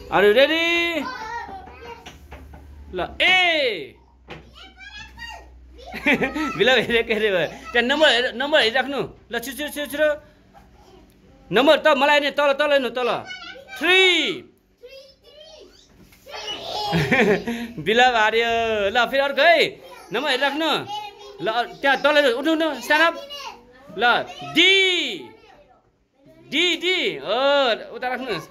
Are you ready? ल ए बिला हेरेको हेरेको त्यहाँ नम्बर हेरिराख्नु ल छिटो छिटो छिटो नम्बर त मलाई नि तल तल हेर्नु तल 3 बिला हार्यो ल फेरि अर्को है नम्बर हेरिराख्नु ल त्यहाँ तल उठ्नु उठ्नु स्ट्यान्ड अप ल डी डी डी हो उता राख्नुहोस्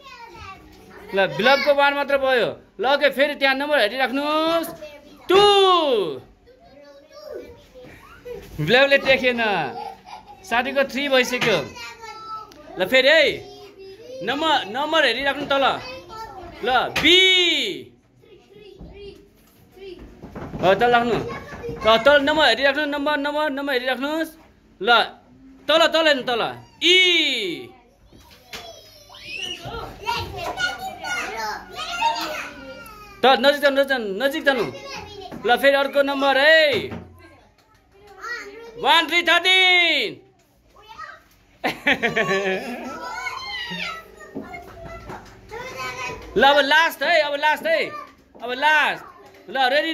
ल बिलबको 1 मात्र भयो ल ओके फेरि त्यहाँ नम्बर हेरिराख्नुहोस् 2 बिलबले देखेन साथीको 3 भइसक्यो ल फेरि है नम्बर हेरिराख्नु तल ल बी हो तल राख्नु तल नम्बर हेरिराख्नु नम्बर हेरिराख्नुहोस् ल तल तल हेर्नु तल ई त नजिक जानु ल फेरि अर्को नम्बर है 1 3 13 ल अब लास्ट है अब लास्ट ल रेडी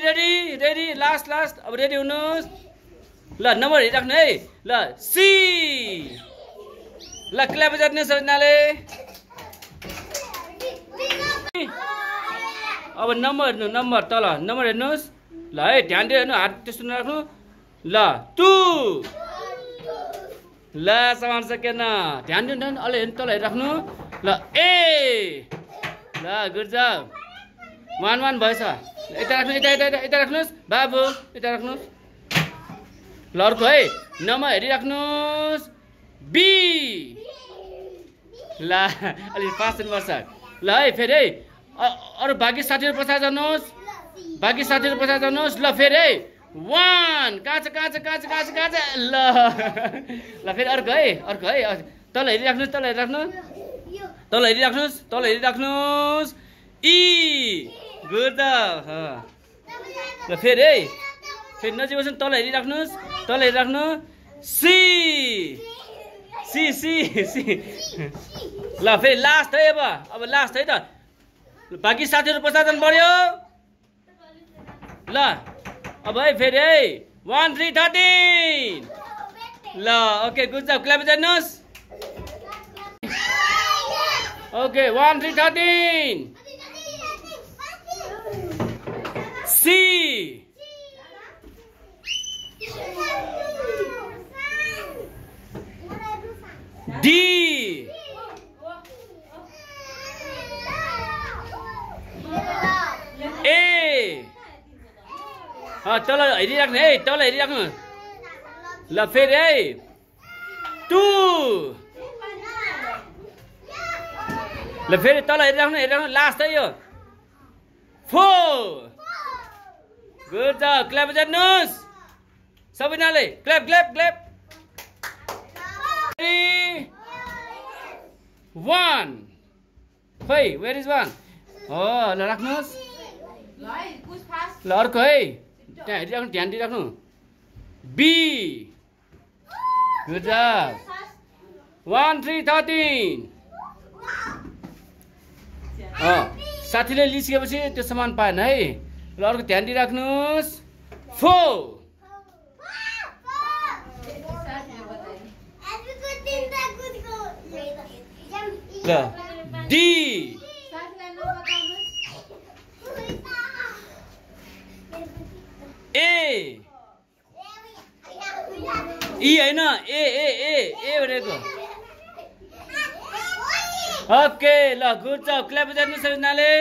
लास्ट अब रेडी हुनुहोस् ल नम्बर हेरिराख्नु है ल सी ल क्ल्याप बजाउनु सबैजनाले अब नम्बर तल नम्बर हेर्नुहोस् ल है ध्यान दिएर हेर्नु हात त्यस्तो नराख्नु ल 2 ल समान सकेन ध्यान दिनु अलि हेर्नु तल हेरिराख्नु ल ए ल गुड जब 1 भएछ यता राख्नु यता राख्नुहोस् बाबु यता राख्नुहोस् ल अर्को है नम्बर हेरिराख्नुहोस् बी ल अलि पास हुनुपर्छ ल है फेरि है अरू बाँकी साथीहरू पछाडि जानुहोस् ल फेरि है 1 कहाँ छ ल फेरि अर्को है तल हेरिराख्नुहोस् ई गुड ल फेरि है फेरि नजिक बस्नु तल हेरिराख्नु सी ल फेरि लास्ट है अब लास्ट है त बाँकी साथीहरू पछाडि जानु पर्यो ल अब है फेरि है 1 3 13 ल ओके गुड जब क्ल्याप बजाउनुहोस् ओके 1 3 13 सी डी ए तल हेरिराख्नु ल फेरि है 2 ल फेरि तल हेरिराख्नु लास्ट है यो 4 गुड जब क्ल्याप बजाउनुहोस् सबैजनाले क्ल्याप 1 खै वेयर इज 1 हो ल राख्नुहोस् ल अर्को है त्यहाँ हेरिराख्नु ध्यान दिइराख्नु बी गुड जब 1 3 13 साथीले लिसिकेपछि त्यो सामान पाएन है ल अर्को ध्यान दिइराख्नुहोस् 4 ल डी ए ई हैन ए भनेको ओके ल गुड जब क्ल्याप बजाउनु सबैजनाले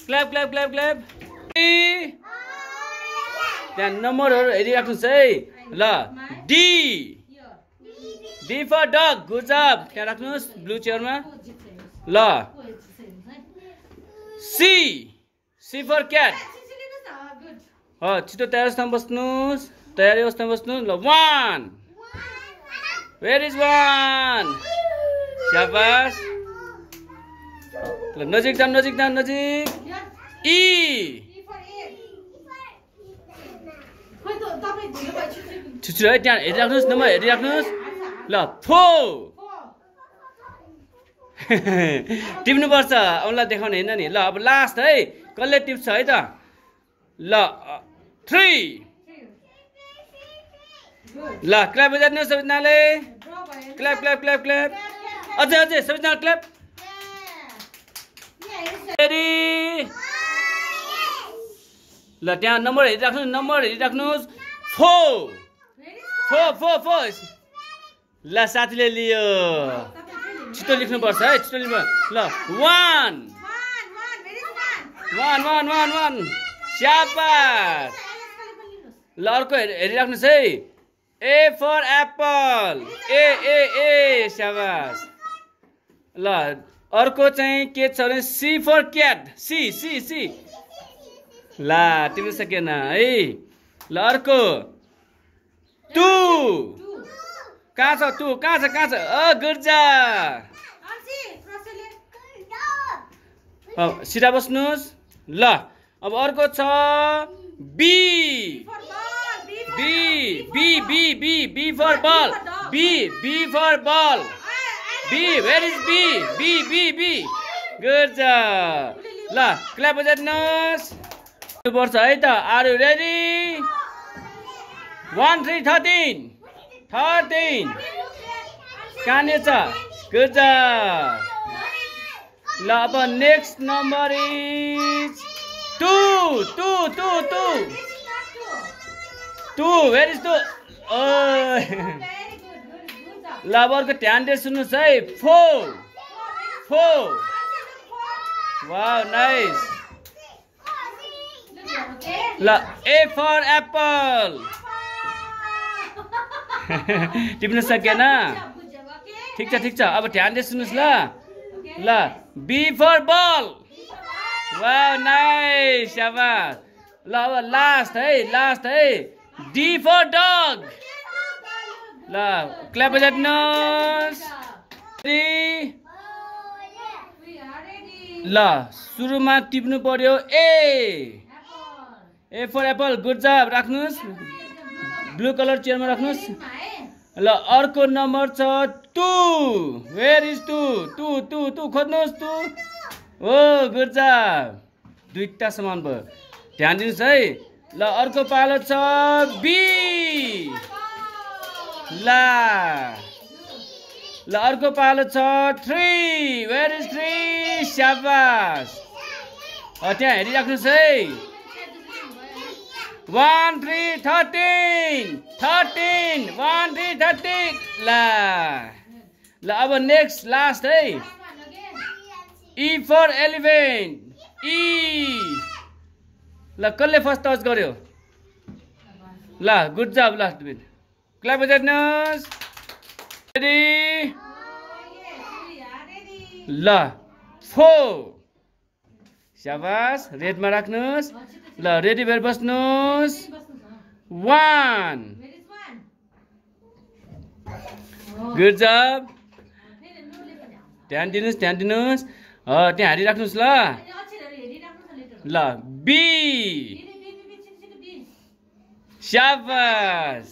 क्ल्याप त्यहाँ नम्बरहरू हेरिराख्नुहोस् है ल डी फर डग गुड जब त्यहाँ राख्नुहोस् ब्लू चेयरमा ल सी फर क्याट छिटो तयारी अवस्थामा बस्नुहोस् ल 1 वेयर इज 1 शाबास ल नजिक ई छिटो है त्यहाँ हेरिराख्नुहोस् नम्बर हेरिराख्नुहोस् ल 4 टिप्नुपर्छ औँला देखाउने होइन नि ल अब लास्ट है कसले टिप्छ है त ल 3 ल क्ल्याप बजाउनु सबैजनाले क्ल्याप क्ल्याप क्ल्याप क्ल्याप अझै अझै सबैजना क्ल्याप रेडी ल त्यहाँ नम्बर हेरिराख्नुहोस् 4 ल साथीले लियो छिटो लेख्नुपर्छ है छिटो लेख्नु ल 1 स्याबास ल अर्को हेरिराख्नुहोस् है A for apple ए स्याबास ल अर्को चाहिँ के छ भने C for cat C ल तिम्रो सकेन है ल अर्को 2 कहाँ छ गुड जब सिधा बस्नुहोस् ल अब अर्को छ B for ball B for ball B where is B good job ल क्ल्याप बजाउनुहोस् पर्छ है त आर यु रेडी 1 3 13 कहाँनिर छ गुड जब ल अब next number is 2 where is 2 ल अब अर्को ध्यान दिएर सुन्नुहोस् है 4 वाउ नाइस ल A for apple टिप्न सकेन ठिक छ अब ध्यान दिएर सुन्नुहोस् ल B for ball wow nice शाबास ल अब लास्ट है D for dog ल क्ल्याप बजाउनुहोस् ल सुरुमा टिप्नु पर्यो A for apple गुड जब राख्नुहोस् ब्लू कलर चेयरमा राख्नुहोस् ल अर्को नम्बर छ 2 वेयर इज 2 खोज्नुहोस् 2 ओ गुड जब दुईटा समान भयो ध्यान दिनुहोस् है ल अर्को पालो छ B ल अर्को पालो छ 3 वेयर इज 3 शाबास त्यहाँ हेरिराख्नुहोस् है 1 3 13 1 3 13 ल अब नेक्स्ट लास्ट है E for elephant E ल कसले फर्स्ट टच गर्यो ल गुड जब लास्ट बिट क्ल्याप बजाउनुहोस् रेडी ल 4 शाबास रेडमा राख्नुहोस् ल रेडी भएर बस्नुहोस् 1 गुड जब ध्यान दिनुहोस् त्यहाँ हारिराख्नुहोस् ल B शाबास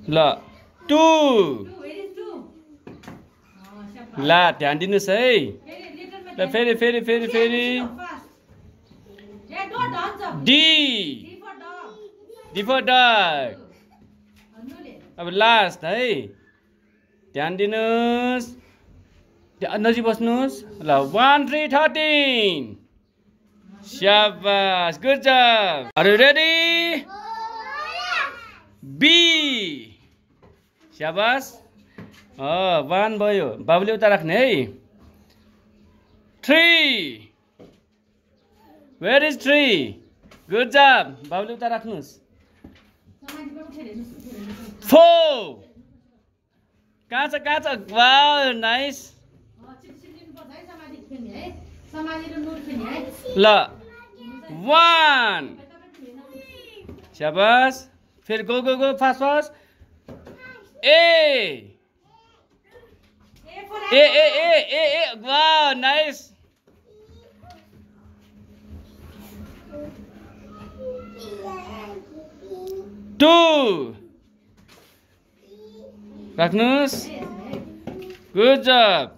ल 2 ल ध्यान दिनुहोस् है ल फेरि D for dog अब लास्ट है ध्यान दिनुहोस् नजिक बस्नुहोस् ल 1 3 13 शाबास good job are you ready B शाबास 1 भयो बाबुले उता राख्ने है 3 वेयर इज 3 गुड जब बाबुले उता राख्नुहोस् 4 कहाँ छ वाउ नाइस ल 1 शाबास फिर गो फास्ट ए वाउ नाइस टू राख्नुहोस् गुड जब